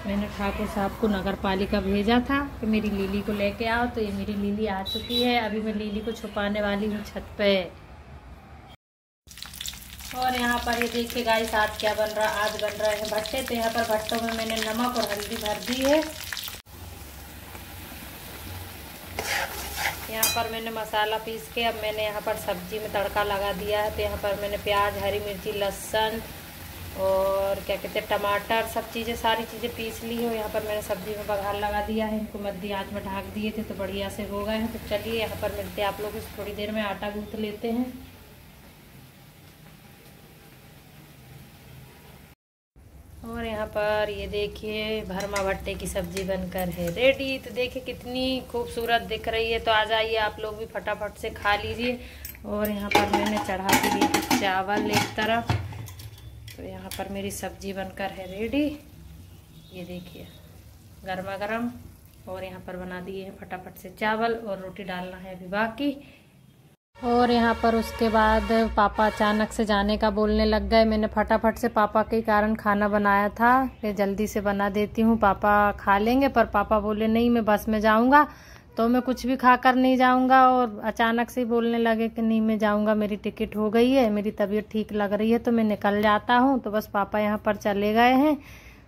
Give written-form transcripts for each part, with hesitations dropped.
मैंने ठाकुर साहब को नगर पालिका भेजा था कि मेरी लिली को लेके आओ, तो ये मेरी लिली आ चुकी है। अभी मैं लिली को छुपाने वाली हूँ छत पे। और यहाँ पर ये देखिए गाइस, आज क्या बन रहा है। आज बन रहे हैं भट्टे। तो यहाँ पर भट्टों में मैंने नमक और हल्दी भर दी है। यहाँ पर मैंने मसाला पीस के अब मैंने यहाँ पर सब्जी में तड़का लगा दिया है। तो यहाँ पर मैंने प्याज, हरी मिर्ची, लहसुन और क्या कहते हैं टमाटर, सब चीज़ें सारी चीज़ें पीस ली हो। यहाँ पर मैंने सब्जी में बघार लगा दिया है। इनको मध्य आंच में ढक दिए थे तो बढ़िया से हो गए हैं। तो चलिए यहाँ पर मिलते हैं आप लोगों को। थोड़ी देर में आटा गूँथ लेते हैं। और यहाँ पर ये देखिए भरमा भट्टे की सब्जी बनकर है रेडी। तो देखिए कितनी खूबसूरत दिख रही है। तो आ जाइए आप लोग भी फटाफट से खा लीजिए। और यहाँ पर मैंने चढ़ा के लिए चावल एक तरफ। तो यहाँ पर मेरी सब्जी बनकर है रेडी। ये देखिए गर्मा गर्म। और यहाँ पर बना दिए हैं फटाफट से चावल और रोटी डालना है अभी बाकी। और यहाँ पर उसके बाद पापा अचानक से जाने का बोलने लग गए। मैंने फटाफट से पापा के कारण खाना बनाया था कि जल्दी से बना देती हूँ, पापा खा लेंगे। पर पापा बोले नहीं मैं बस में जाऊँगा तो मैं कुछ भी खाकर नहीं जाऊँगा। और अचानक से बोलने लगे कि नहीं मैं जाऊँगा, मेरी टिकट हो गई है, मेरी तबीयत ठीक लग रही है तो मैं निकल जाता हूँ। तो बस पापा यहाँ पर चले गए हैं।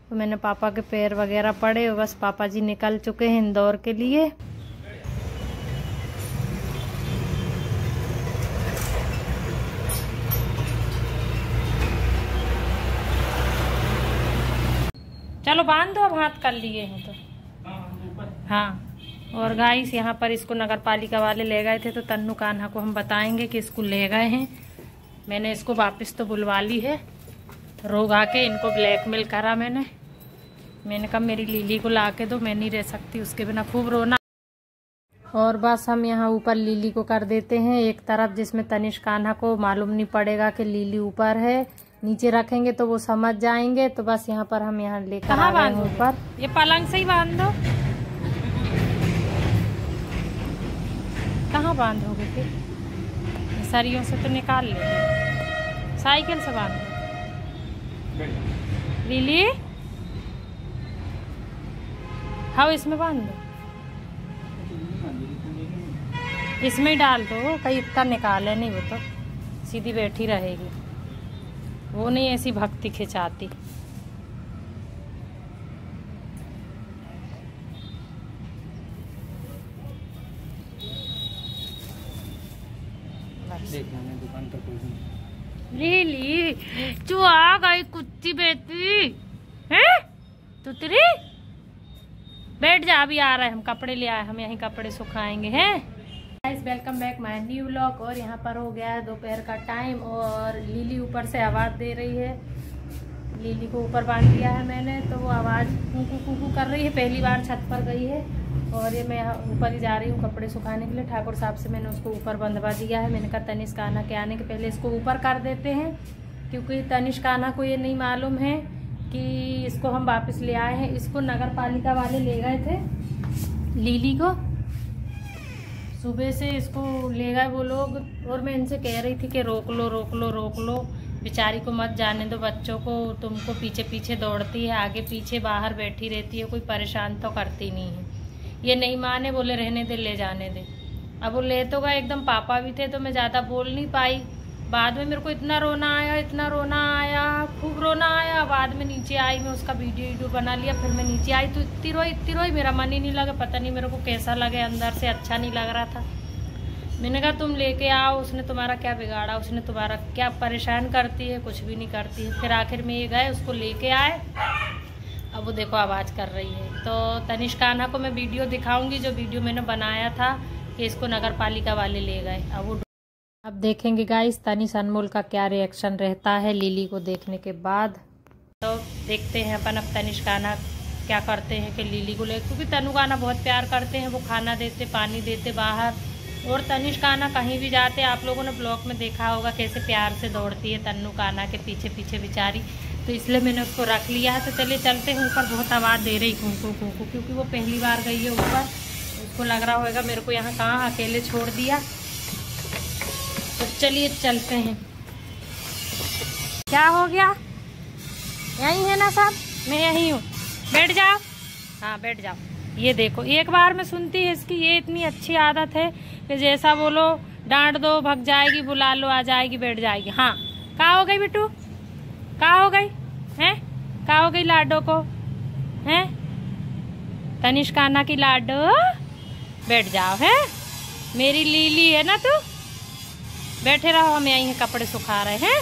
तो मैंने पापा के पैर वगैरह पड़े। बस पापा जी निकल चुके हैं इंदौर के लिए। चलो बांध दो, अब हाथ कर लिए हैं तो। हाँ। और गाइस यहाँ पर इसको नगर पालिका वाले ले गए थे। तो तन्नू कान्हा को हम बताएंगे कि इसको ले गए हैं। मैंने इसको वापस तो बुलवा ली है। रोग आके इनको ब्लैकमेल करा मैंने कहा मेरी लिली को ला के दो, मैं नहीं रह सकती उसके बिना। खूब रोना। और बस हम यहाँ ऊपर लिली को कर देते हैं एक तरफ, जिसमें तनिष्क कान्हा को मालूम नहीं पड़ेगा कि लिली ऊपर है। नीचे रखेंगे तो वो समझ जाएंगे। तो बस यहाँ पर हम यहाँ लेकर आ गए हैं ऊपर। ये पलंग से ही बांध दो। कहाँ बांधोगे फिर? सरियों से तो निकाल लेंगे, साइकिल से बांध दो। लिली हाँ इसमें बांध दो, इसमें ही डाल दो। कहीं इतना निकाले नहीं, वो तो सीधी बैठी रहेगी। वो नहीं ऐसी भक्ति खिंचाती। दुकान तो लिली तू आ गई कुत्ती बेटी है। तू तेरी बैठ जा, अभी आ रहा है। हम कपड़े ले आए, हम यहीं कपड़े सुखाएंगे हैं। Guys welcome back my new vlog. और यहाँ पर हो गया है दोपहर का टाइम और लिली ऊपर से आवाज़ दे रही है। लिली को ऊपर बांध दिया है मैंने, तो वो आवाज़ कूकू कूकू कर रही है। पहली बार छत पर गई है। और ये मैं ऊपर ही जा रही हूँ कपड़े सुखाने के लिए। ठाकुर साहब से मैंने उसको ऊपर बंधवा दिया है। मैंने कहा तनिष्क कान्हा के आने के पहले इसको ऊपर कर देते हैं, क्योंकि तनिष्क कान्हा को ये नहीं मालूम है कि इसको हम वापस ले आए हैं। इसको नगर पालिका वाले ले गए थे लिली को, सुबह से इसको ले गए वो लोग। और मैं इनसे कह रही थी कि रोक लो रोक लो रोक लो, बेचारी को मत जाने दो, बच्चों को। तुमको पीछे पीछे दौड़ती है, आगे पीछे बाहर बैठी रहती है, कोई परेशान तो करती नहीं है। ये नहीं माने, बोले रहने दे, ले जाने दे। अब वो ले तो गए, एकदम पापा भी थे तो मैं ज़्यादा बोल नहीं पाई। बाद में मेरे को इतना रोना आया, इतना रोना आया, खूब रोना आया। बाद में नीचे आई, मैं उसका वीडियो बना लिया। फिर मैं नीचे आई तो इतनी रोई, मेरा मन ही नहीं लगा। पता नहीं मेरे को कैसा लगे, अंदर से अच्छा नहीं लग रहा था। मैंने कहा तुम लेके आओ, उसने तुम्हारा क्या बिगाड़ा, उसने तुम्हारा क्या परेशान करती है, कुछ भी नहीं करती है। फिर आखिर में ये गए, उसको लेके आए। अब वो देखो आवाज़ कर रही है। तो तनिष्क कान्हा को मैं वीडियो दिखाऊंगी, जो वीडियो मैंने बनाया था कि इसको नगर पालिका वाले ले गए। अब देखेंगे गाइस तनिष्क अनमोल का क्या रिएक्शन रहता है लिली को देखने के बाद। तो देखते हैं अपन अब तनिष्क कान्हा क्या करते हैं कि लिली को ले, क्योंकि तनु कान्हा बहुत प्यार करते हैं। वो खाना देते, पानी देते बाहर। और तनिष्क कान्हा कहीं भी जाते, आप लोगों ने ब्लॉग में देखा होगा कैसे प्यार से दौड़ती है तन्नू कान्हा के पीछे पीछे बेचारी। तो इसलिए मैंने उसको रख लिया है। तो चलिए चलते हैं ऊपर। बहुत आवाज़ दे रही कूकू कूकू, क्योंकि वो पहली बार गई है ऊपर। उसको लग रहा होगा मेरे को यहाँ कहाँ अकेले छोड़ दिया। तो चलिए चलते हैं। क्या हो गया? यहीं है ना सब? मैं यहीं हूँ। बैठ जाओ, हाँ बैठ जाओ। ये देखो एक बार में सुनती है, इसकी ये इतनी अच्छी आदत है कि जैसा बोलो डांट दो भग जाएगी, बुला लो आ जाएगी, बैठ जाएगी। हाँ कहाँ हो गई बिट्टू, कहाँ हो गई हैं, कहाँ हो गई लाडो को हैं, तनिष्काना की लाडो, बैठ जाओ है, मेरी लीली है ना तू, बैठे रहो, हम यहीं कपड़े सुखा रहे हैं।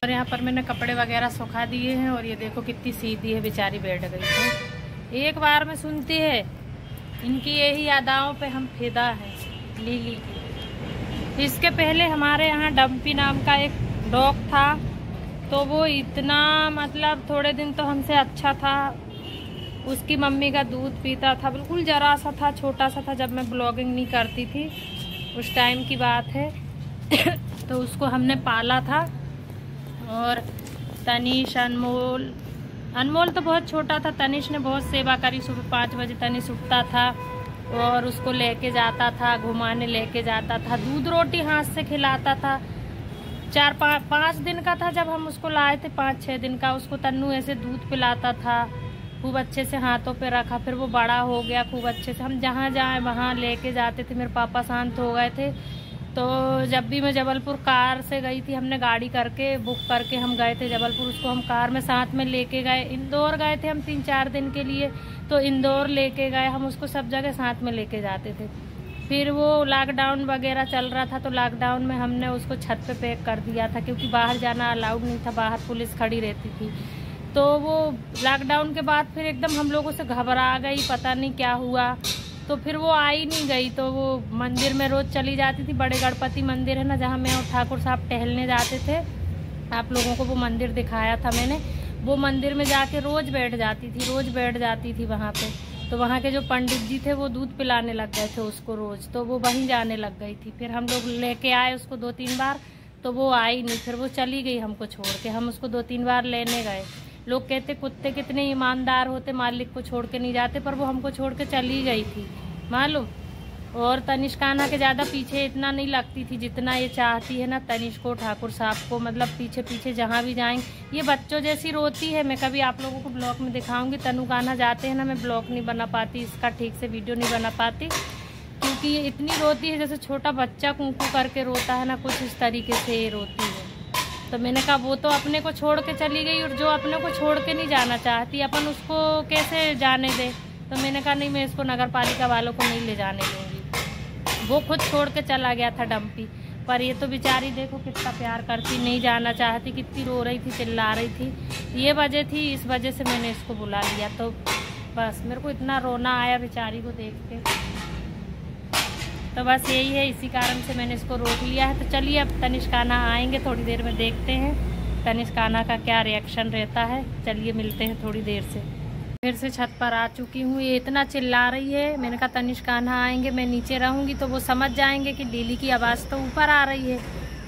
और यहाँ पर मैंने कपड़े वगैरह सुखा दिए हैं और ये देखो कितनी सीधी है बेचारी, बैठ गई है। एक बार में सुनती है, इनकी यही अदाओं पे हम फिदा है लीली की। इसके पहले हमारे यहाँ डम्पी नाम का एक डॉग था, तो वो इतना मतलब थोड़े दिन तो हमसे अच्छा था, उसकी मम्मी का दूध पीता था, बिल्कुल जरा सा था, छोटा सा था, जब मैं ब्लॉगिंग नहीं करती थी उस टाइम की बात है। तो उसको हमने पाला था। और तनिष, अनमोल तो बहुत छोटा था, तनिष ने बहुत सेवा करी। सुबह 5 बजे तनिष उठता था और उसको लेके जाता था, घुमाने लेके जाता था, दूध रोटी हाथ से खिलाता था। 4-5 दिन का था जब हम उसको लाए थे, 5-6 दिन का, उसको तन्नू ऐसे दूध पिलाता था, खूब अच्छे से हाथों पे रखा। फिर वो बड़ा हो गया खूब अच्छे से, हम जहाँ जाए वहाँ लेके जाते थे। मेरे पापा शांत हो गए थे, तो जब भी मैं जबलपुर कार से गई थी, हमने गाड़ी करके बुक करके हम गए थे जबलपुर, उसको हम कार में साथ में लेके गए। इंदौर गए थे हम 3-4 दिन के लिए, तो इंदौर लेके गए हम उसको, सब जगह साथ में लेके जाते थे। फिर वो लॉकडाउन वगैरह चल रहा था, तो लॉकडाउन में हमने उसको छत पे पैक कर दिया था, क्योंकि बाहर जाना अलाउड नहीं था, बाहर पुलिस खड़ी रहती थी। तो वो लॉकडाउन के बाद फिर एकदम हम लोगों से घबरा गई, पता नहीं क्या हुआ, तो फिर वो आई नहीं गई। तो वो मंदिर में रोज चली जाती थी, बड़े गणपति मंदिर है ना जहाँ मैं और ठाकुर साहब टहलने जाते थे, आप लोगों को वो मंदिर दिखाया था मैंने। वो मंदिर में जाके रोज बैठ जाती थी, रोज बैठ जाती थी वहाँ पे। तो वहाँ के जो पंडित जी थे वो दूध पिलाने लग गए थे उसको रोज, तो वो वहीं जाने लग गई थी। फिर हम लोग लेके आए उसको 2-3 बार, तो वो आई नहीं, फिर वो चली गई हमको छोड़ के। हम उसको 2-3 बार लेने गए। लोग कहते कुत्ते कितने ईमानदार होते, मालिक को छोड़ के नहीं जाते, पर वो हमको छोड़ के चली गई थी मालूम। और तनिष्काना के ज़्यादा पीछे इतना नहीं लगती थी जितना ये चाहती है ना तनिष को, ठाकुर साहब को, मतलब पीछे पीछे जहाँ भी जाएंगे। ये बच्चों जैसी रोती है, मैं कभी आप लोगों को ब्लॉग में दिखाऊंगी। तनुकाना जाते हैं ना, मैं ब्लॉग नहीं बना पाती इसका, ठीक से वीडियो नहीं बना पाती, क्योंकि ये इतनी रोती है जैसे छोटा बच्चा कुंकू करके रोता है ना, कुछ इस तरीके से ये रोती है। तो मैंने कहा वो तो अपने को छोड़ के चली गई, और जो अपने को छोड़ के नहीं जाना चाहती, अपन उसको कैसे जाने दे। तो मैंने कहा नहीं, मैं इसको नगर पालिका वालों को नहीं ले जाने दूंगी। वो खुद छोड़ के चला गया था डम्पी, पर ये तो बेचारी देखो कितना प्यार करती, नहीं जाना चाहती, कितनी रो रही थी, चिल्ला रही थी। ये वजह थी, इस वजह से मैंने इसको बुला लिया। तो बस मेरे को इतना रोना आया बेचारी को देख के, तो बस यही है, इसी कारण से मैंने इसको रोक लिया है। तो चलिए अब तनिष्काना आएंगे थोड़ी देर में, देखते हैं तनिष्काना का क्या रिएक्शन रहता है। चलिए मिलते हैं थोड़ी देर से। फिर से छत पर आ चुकी हूँ, ये इतना चिल्ला रही है। मैंने कहा तनिष्काना आएंगे, मैं नीचे रहूँगी तो वो समझ जाएंगे कि लीली की आवाज़ तो ऊपर आ रही है।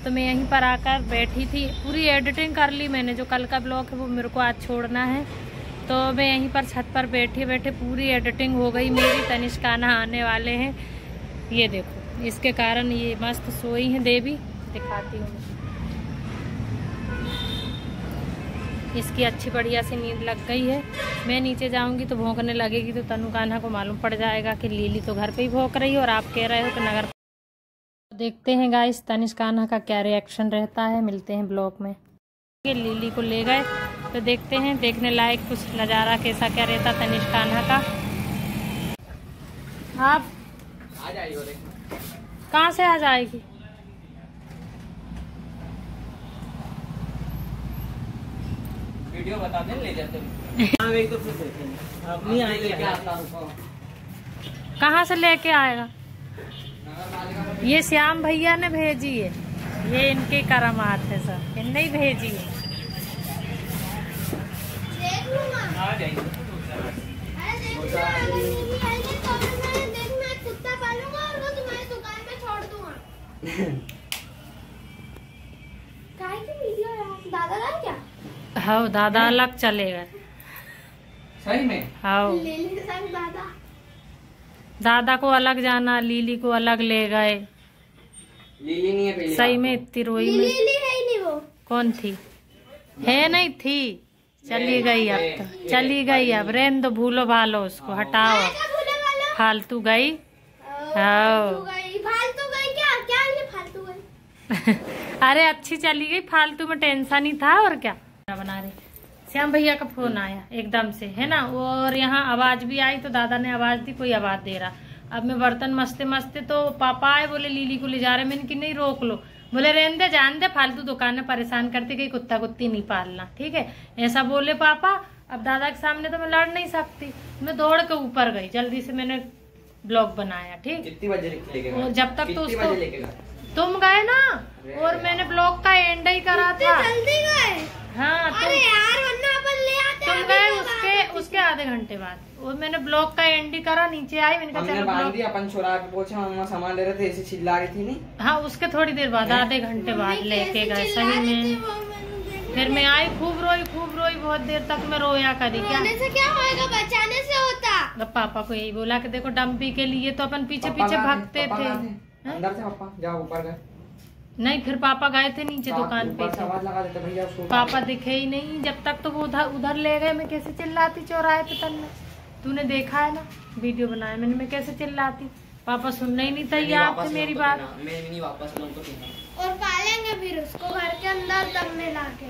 तो मैं यहीं पर आकर बैठी थी, पूरी एडिटिंग कर ली मैंने। जो कल का ब्लॉग है वो मेरे को आज छोड़ना है, तो मैं यहीं पर छत पर बैठे बैठे पूरी एडिटिंग हो गई मेरी। तनिष्काना आने वाले हैं, ये देखो, इसके कारण ये मस्त सोई हैं देवी, दिखाती हूँ। इसकी अच्छी बढ़िया सी नींद लग गई है। मैं नीचे जाऊंगी तो भौंकने लगेगी, तो तनुकाना को मालूम पड़ जाएगा कि लीली तो घर पे ही भौंक रही है और आप कह रहे हो कि नगर। देखते हैं गाइस तनिष्काना का क्या रिएक्शन रहता है, मिलते हैं ब्लॉग में। लीली को ले गए तो देखते हैं, देखने लायक कुछ नज़ारा कैसा क्या रहता तनिष्काना का। आप आ जाएगी, कहाँ से आ जाएगी? वीडियो बता दें, ले जाते हैं। तो फिर देखेंगे, अब नहीं आएंगे क्या? कहाँ से लेके आएगा? ये श्याम भैया ने भेजी है, ये इनके करामात है सर, इनने ही भेजी है। आ जाएगी। दादा क्या? हाँ दादा अलग चलेगा। सही में? हाँ दादा दादा को अलग जाना, लीली को अलग ले गए। लीली नहीं है पहले। सही में इतनी रोई में। लीली है ही नहीं वो। कौन थी? है नहीं थी, चली गई अब तो, चली गई अब। रेन दो, भूलो भालो उसको, हटाओ फालतू गई। फालतू गई क्या? क्या ये फालतू गई? अरे अच्छी चली गई, फालतू में टेंशन ही था और क्या। बना रहे श्याम भैया का फोन आया एकदम से, है ना, और यहाँ आवाज भी आई तो दादा ने आवाज दी, कोई आवाज दे रहा। अब मैं बर्तन मस्ते मस्ते तो पापा आए, बोले लीली को ले जा रहे। मैंने कि नहीं रोक लो, बोले रहने दे, जान दे, फालतू दुकान में परेशान करती, कहीं कुत्ता कुत्ती नहीं पालना, ठीक है, ऐसा बोले पापा। अब दादा के सामने तो मैं लड़ नहीं सकती, मैं दौड़ के ऊपर गई, जल्दी से मैंने ब्लॉग बनाया। ठीक, कितनी बजे लेके गए? जब तक तो उसको तुम गए ना, और मैंने ब्लॉग का एंड ही करा था। जल्दी गए? हाँ, अरे यार वरना अपन ले आते। तुम गए उसके आधे घंटे बाद, और मैंने ब्लॉग का एंड ही करा, नीचे आई, मैंने कहा चलो बांध दिया, अपन छोरा के पोछा हम सामान ले रहे थे, ऐसे चिल्ला रही थी नहीं। हाँ, उसके थोड़ी देर बाद, आधे घंटे बाद लेके गए सही में। फिर मैं आई, खूब रोई बहुत देर तक मैं रोया करी। रोने से क्या होएगा, बचाने से होता। अब पापा को यही बोला कि देखो डम्पी के लिए तो अपन पीछे पीछे भागते थे। अंदर से पापा जाओ ऊपर गए? नहीं, फिर पापा गए थे नीचे दुकान पे, आवाज लगा देते भैया उसको। पापा दिखे ही नहीं, जब तक तो वो उधर ले गए। मैं कैसे चिल्लाती चौराहे पे तन्ने, तूने देखा है ना, वीडियो बनाया मैंने, मैं कैसे चिल्लाती। पापा सुनना ही नहीं तैयार थे मेरी बात। मैं नहीं वापस लूं तो और पालेंगे फिर उसको घर के अंदर तब में लाके।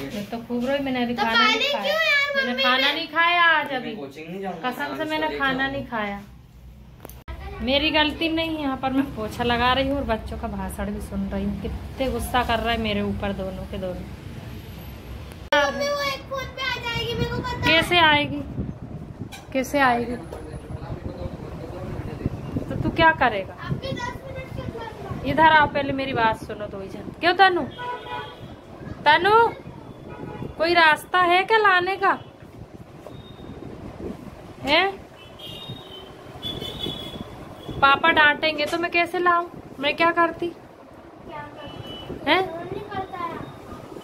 मैं तो खूब रोई, मैंने अभी खाना नहीं खाया, मैंने खाना नहीं खाया आज, अभी कसम से मैंने खाना नहीं खाया। मेरी गलती नहीं है, यहाँ पर मैं पोछा लगा रही हूँ और बच्चों का भाषण भी सुन रही हूँ। कितने गुस्सा कर रहा है मेरे ऊपर दोनों के दोनों। वो एक फोन पे आ जाएगी, मेरे को पता। कैसे आएगी, कैसे आएगी? तो तू क्या करेगा? आपके 10 मिनट के बाद इधर आओ, पहले मेरी बात सुनो दो ही जन। क्यों तनु, तनु कोई रास्ता है क्या लाने का है? पापा डांटेंगे तो मैं कैसे लाऊं? मैं क्या करती है?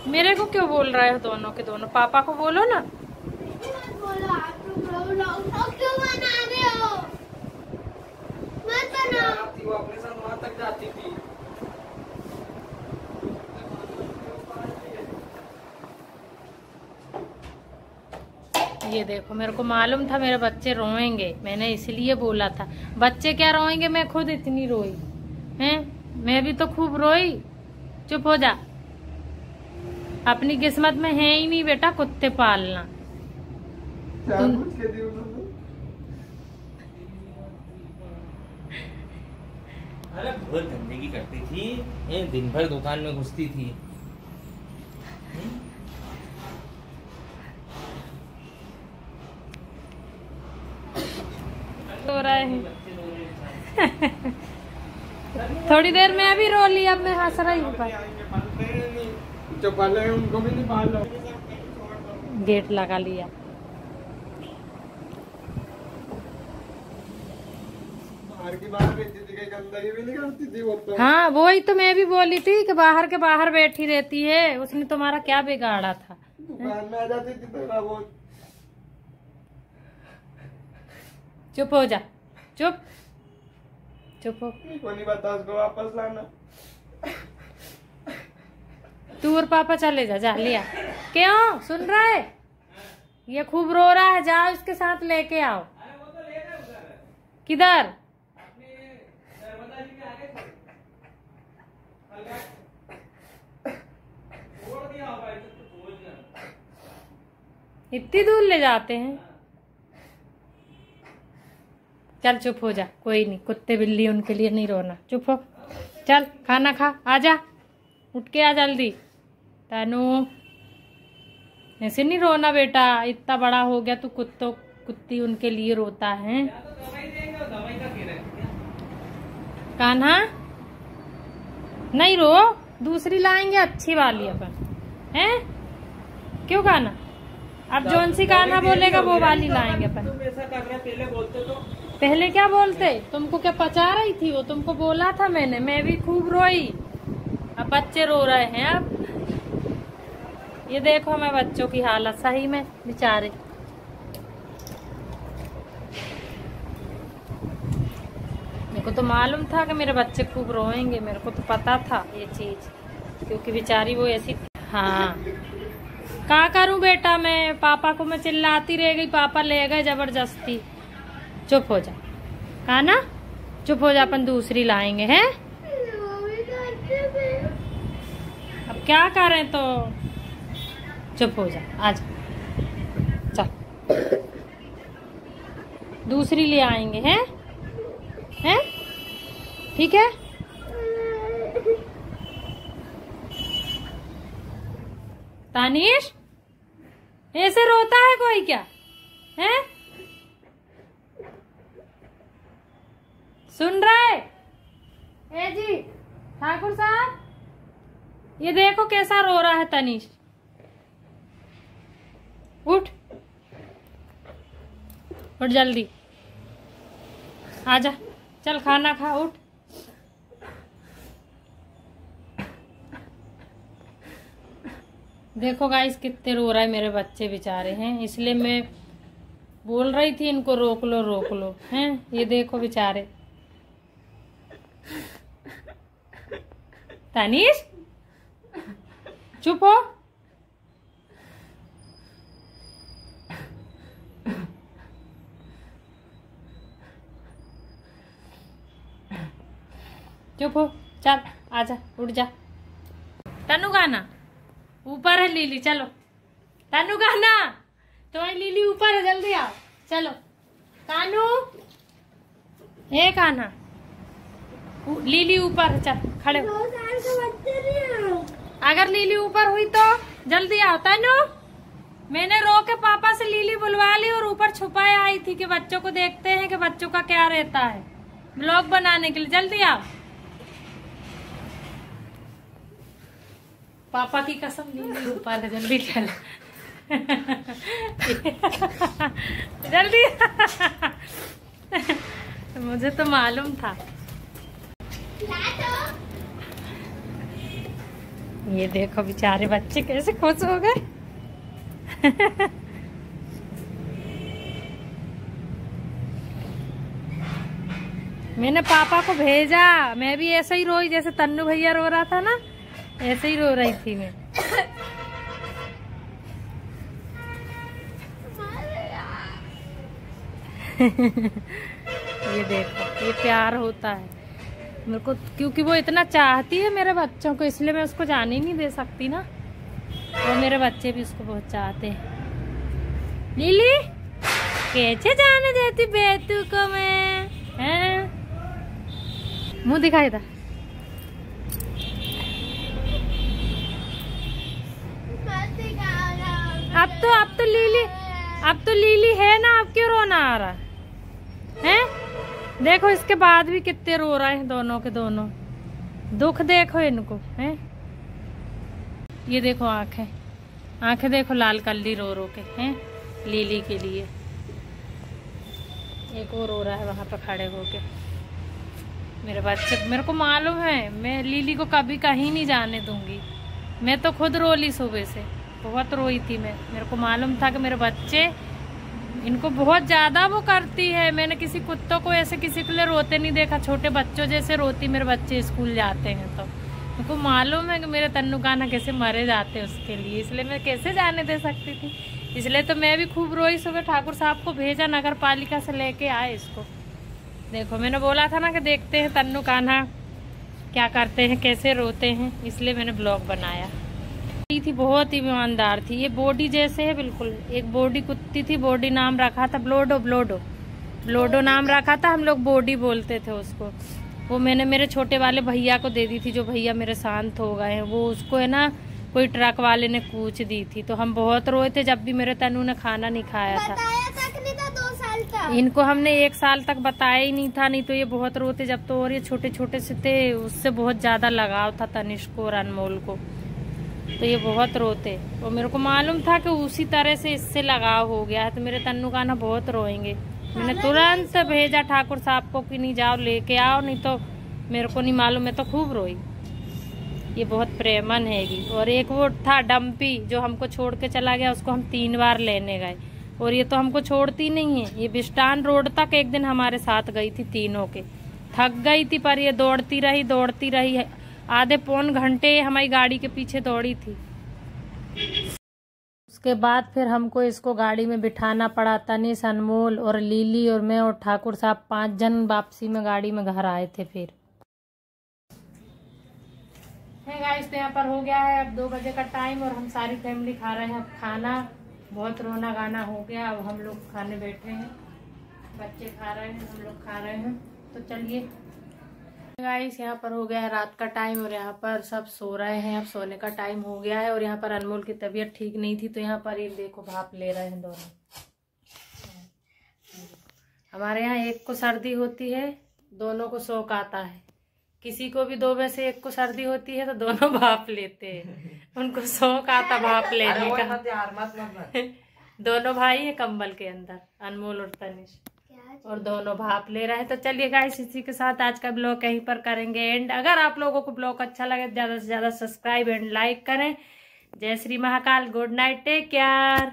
मेरे को क्यों बोल रहे हो दोनों के दोनों? पापा को बोलो ना। बोलो आप क्यों बना रहे हो? मत बनाओ। वो अपने साथ वहां तक जाती थी। ये देखो, मेरे को मालूम था मेरे बच्चे रोएंगे, मैंने इसलिए बोला था। बच्चे क्या रोएंगे, मैं खुद इतनी रोई हैं, मैं भी तो खूब रोई। चुप हो जा, अपनी किस्मत में है ही नहीं बेटा कुत्ते पालना। अरे बहुत गंदगी करती थी, एक दिन भर दुकान में घुसती थी। रो रहे हैं थोड़ी देर में अभी रो ली, अब मैं हंस रही हूँ। जो पाले उनको भी नहीं पालो। गेट लगा लिया। हाँ, वही तो मैं भी बोली थी कि बाहर के बाहर बैठी रहती है, उसने तुम्हारा क्या बिगाड़ा था? दुकान में आ जाती थी थोड़ा बहुत। चुप हो जा, चुप चुप हो। नहीं बता उसको वापस लाना। तू और पापा चले जा, जा लिया। क्यों सुन रहा है? ये खूब रो रहा है, जाओ इसके साथ लेके आओ। किधर? इतनी दूर ले जाते हैं? चल चुप हो जा, कोई नहीं, कुत्ते बिल्ली उनके लिए नहीं रोना, चुप हो। चल खाना खा, आजा, उठ के आ जल्दी। तनु ऐसे नहीं रोना बेटा, इतना बड़ा हो गया तू, कुत्ती उनके लिए रोता है। कान्हा नहीं रो, दूसरी लाएंगे अच्छी वाली अपन, हैं? क्यों कान्हा? अब जोन सी कान्हा बोलेगा वो वाली लाएंगे अपन। तुम ऐसा कर रहे पहले बोलते तो। पहले क्या बोलते? तुमको क्या पचा रही थी वो? तुमको बोला था मैंने, मैं भी खूब रोई। अब बच्चे रो रहे हैं। अब ये देखो हमें बच्चों की हालत, सही में बेचारे। मेरे को तो मालूम था कि मेरे बच्चे खूब रोएंगे, मेरे को तो पता था ये चीज, क्योंकि बेचारी वो ऐसी हाँ क्या करूं बेटा, मैं पापा को मैं चिल्लाती रह गई, पापा ले गए जबरदस्ती। चुप हो जा काना, चुप हो जा, अपन दूसरी लाएंगे हैं। अब क्या करें, तो चुप हो जा, आजा चल, दूसरी ले आएंगे हैं, हैं ठीक है। तानिश ऐसे रोता है कोई क्या है? सुन रहे ए जी ठाकुर साहब, ये देखो कैसा रो रहा है तनीश। उठ उठ जल्दी, आजा चल खाना खा, उठ। देखो गाइस कितने रो रहा है मेरे बच्चे बेचारे हैं, इसलिए मैं बोल रही थी इनको रोक लो हैं। ये देखो बेचारे। तानिश चुप हो, चुप हो, चल आजा, उठ जा। तनु गाना ऊपर है, लीली चलो। तनु गाना तुम्हारी लीली ऊपर है, जल्दी आओ चलो। कानू ये काना, लीली ऊपर है, चल खड़े हो। अगर लीली ऊपर हुई तो जल्दी आओ। तनु मैंने रो के पापा से लीली बुलवा ली और ऊपर छुपाए आई थी कि बच्चों को देखते हैं कि बच्चों का क्या रहता है, ब्लॉग बनाने के लिए। जल्दी आओ, पापा की कसम लीली ऊपर है, जल्दी चल जल्दी मुझे तो मालूम था। ये देखो बेचारे बच्चे कैसे खुश हो गए मैंने पापा को भेजा, मैं भी ऐसे ही रोई जैसे तन्नू भैया रो रहा था ना, ऐसे ही रो रही थी मैं। ये देखो ये प्यार होता है मेरे को, क्योंकि वो इतना चाहती है मेरे बच्चों को, इसलिए मैं उसको जाने ही नहीं दे सकती ना, और मेरे बच्चे भी उसको बहुत चाहते हैं। लीली कैसे जाने देती बेतू को मैं, हैं? मुंह दिखाई था। अब तो लीली है ना, अब क्यों रोना आ रहा है? देखो इसके बाद भी कितने रो रहे हैं दोनों के दोनों, दुख देखो इनको हैं। ये देखो आंखें देखो लाल कल्ली रो रो के हैं लीली के लिए। एक और रो रहा है वहां पर खड़े होके। मेरे बच्चे, मेरे को मालूम है मैं लीली को कभी कहीं नहीं जाने दूंगी। मैं तो खुद रो ली, सुबह से बहुत रोई थी मैं। मेरे को मालूम था कि मेरे बच्चे, इनको बहुत ज्यादा वो करती है। मैंने किसी कुत्तों को ऐसे किसी के लिए रोते नहीं देखा, छोटे बच्चों जैसे रोती मेरे बच्चे स्कूल जाते हैं। तो मेरे को मालूम है कि मेरे तन्नू कान्हा कैसे मरे जाते हैं उसके लिए, इसलिए मैं कैसे जाने दे सकती थी। इसलिए तो मैं भी खूब रोई। सुबह ठाकुर साहब को भेजा, नगर पालिका से लेके आए इसको। देखो मैंने बोला था ना कि देखते हैं तन्नू कान्हा क्या करते हैं, कैसे रोते हैं, इसलिए मैंने ब्लॉग बनाया। थी बहुत ही ईमानदार थी, ये बॉडी जैसे है बिल्कुल। एक बॉडी कुत्ती थी, बॉडी नाम रखा था ब्लोडो नाम रखा था, हम लोग बॉडी बोलते थे उसको। वो मैंने मेरे छोटे वाले भैया को दे दी थी, जो भैया मेरे शांत हो गए हैं। वो उसको है ना कोई ट्रक वाले ने कूच दी थी, तो हम बहुत रोए थे जब भी मेरे तनु ने खाना नहीं खाया था। 2 साल तक इनको हमने 1 साल तक बताया ही नहीं था, नहीं तो ये बहुत रोते जब तो। और ये छोटे छोटे से थे, उससे बहुत ज्यादा लगाव था तनिष्क को और अनमोल को, तो ये बहुत रोते। और मेरे को मालूम था कि उसी तरह से इससे लगाव हो गया है, तो मेरे तन्नू कान्हा बहुत रोएंगे। मैंने तुरंत भेजा ठाकुर साहब को कि नहीं जाओ लेके आओ, नहीं तो मेरे को नहीं मालूम, मैं तो खूब रोई। ये बहुत प्रेमन हैगी। और एक वो था डम्पी जो हमको छोड़ के चला गया, उसको हम 3 बार लेने गए, और ये तो हमको छोड़ती नहीं है। ये बिस्टान रोड तक एक दिन हमारे साथ गई थी तीनों के, थक गई थी पर ये दौड़ती रही आधे पौन घंटे हमारी गाड़ी के पीछे दौड़ी थी। उसके बाद फिर हमको इसको गाड़ी में बिठाना पड़ा। तनिष, अनमोल और लीली और मैं और ठाकुर साहब 5 जन वापसी में गाड़ी में घर आए थे। फिर है गाइस, तो यहाँ पर हो गया है अब 2 बजे का टाइम और हम सारी फैमिली खा रहे हैं अब खाना। बहुत रोना गाना हो गया, अब हम लोग खाने बैठे हैं। बच्चे खा रहे हैं, हम लोग खा रहे हैं। तो चलिए गाइस, यहाँ पर हो गया है रात का टाइम और यहाँ पर सब सो रहे हैं। अब सोने का टाइम हो गया है और यहाँ पर अनमोल की तबीयत ठीक नहीं थी तो यहाँ पर ये देखो भाप ले रहे हैं दोनों। हमारे यहाँ एक को सर्दी होती है, दोनों को शौक आता है। किसी को भी 2 में से एक को सर्दी होती है तो दोनों भाप लेते हैं, उनको शौक आता भाप लेने का। दोनों भाई है कंबल के अंदर, अनमोल और तनिष, और दोनों भाप ले रहे हैं। तो चलिए गाइस, इसी के साथ आज का ब्लॉग यहीं पर करेंगे एंड। अगर आप लोगों को ब्लॉग अच्छा लगे तो ज्यादा से ज्यादा सब्सक्राइब एंड लाइक करें। जय Shri Mahakal, good night, take care.